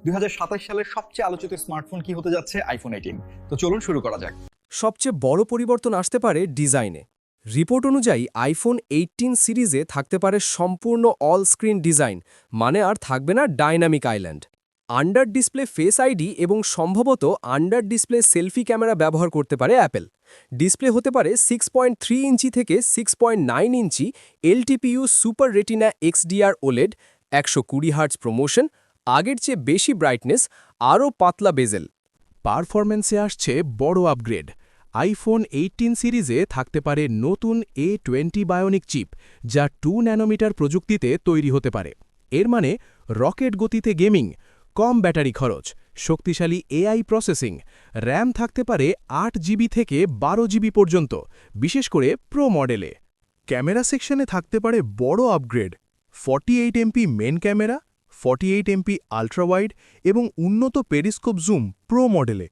2027 সালের সবচেয়ে আলোচিত স্মার্টফোন কি হতে যাচ্ছে? আইফোন 18। তো চলুন শুরু করা যাক। সবচেয়ে বড় পরিবর্তন আসতে পারে ডিজাইনে। রিপোর্ট অনুযায়ী আইফোন 18 সিরিজে থাকতে পারে সম্পূর্ণ অল স্ক্রিন ডিজাইন, মানে আর থাকবে না dynamic island. Under display face ID এবং সম্ভবত আন্ডার ডিসপ্লে সেলফি ক্যামেরা ব্যবহার করতে পারে অ্যাপেল। ডিসপ্লে হতে পারে 6.3 ইঞ্চি থেকে 6.9 inch LTPO super retina XDR OLED, 120 hertz promotion, আগের চেয়ে বেশি ব্রাইটনেস, আরও পাতলা বেজেল। পারফরম্যান্সে আসছে বড় আপগ্রেড। আইফোন 18 সিরিজে থাকতে পারে নতুন A20 বায়োনিক চিপ, যা 2 ন্যানোমিটার প্রযুক্তিতে তৈরি হতে পারে। এর মানে রকেট গতিতে গেমিং, কম ব্যাটারি খরচ, শক্তিশালী এআই প্রসেসিং, র্যাম থাকতে পারে 8 জিবি থেকে 12 জিবি পর্যন্ত, বিশেষ করে প্রো মডেলে। ক্যামেরা সেকশনে থাকতে পারে বড় upgrade, 48 MP main camera, 48 MP ultra wide এবং উন্নত পেরিস্কোপ জুম প্রো মডেলে।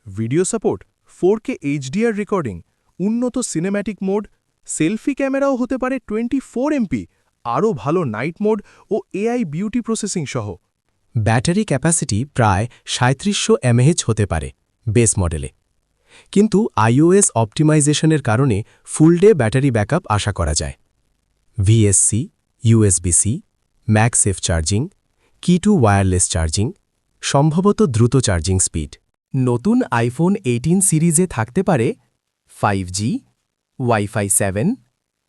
Video support, 4K HDR recording, উন্নত সিনেম্যাটিক মোড, সেলফি ক্যামেরাও হতে পারে 24 এমপি, আরও ভালো নাইট মোড ও এআই বিউটি প্রসেসিং সহ। ব্যাটারি ক্যাপাসিটি প্রায় 3700 mAh হতে পারে বেস মডেলে, কিন্তু আইওএস অপটিমাইজেশনের কারণে ফুল ডে ব্যাটারি ব্যাকআপ আশা করা যায়। VSC, USB-C, ম্যাগসেফ চার্জিং, কি টু ওয়্যারলেস চার্জিং, সম্ভবত দ্রুত চার্জিং স্পিড। নতুন আইফোন 18 সিরিজে থাকতে পারে 5G, wifi 7,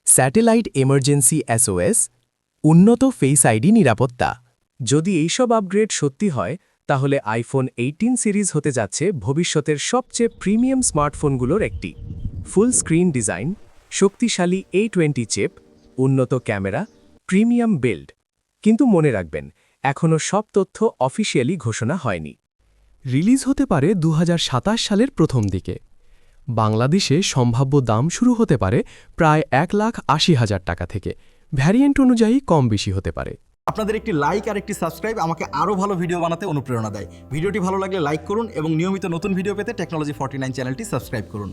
satellite emergency SOS, উন্নত ফেস আইডি নিরাপত্তা। যদি এইসব আপগ্রেড সত্যি হয়, তাহলে আইফোন 18 সিরিজ হতে যাচ্ছে ভবিষ্যতের সবচেয়ে প্রিমিয়াম স্মার্টফোনগুলোর একটি। ফুল স্ক্রিন ডিজাইন, শক্তিশালী A20 চিপ, উন্নত ক্যামেরা, প্রিমিয়াম বিল্ড। কিন্তু মনে রাখবেন, এখনও সব তথ্য অফিসিয়ালি ঘোষণা হয়নি। রিলিজ হতে পারে 2027 সালের প্রথম দিকে। বাংলাদেশে সম্ভাব্য দাম শুরু হতে পারে প্রায় 1,80,000 টাকা থেকে, ভ্যারিয়েন্ট অনুযায়ী কম বেশি হতে পারে। আপনাদের একটি লাইক আর একটি সাবস্ক্রাইব আমাকে আরও ভালো ভিডিও বানাতে অনুপ্রেরণা দেয়। ভিডিওটি ভালো লাগলে লাইক করুন এবং নিয়মিত নতুন ভিডিও পেতে টেকনোলজি 49 চ্যানেলটি সাবস্ক্রাইব করুন।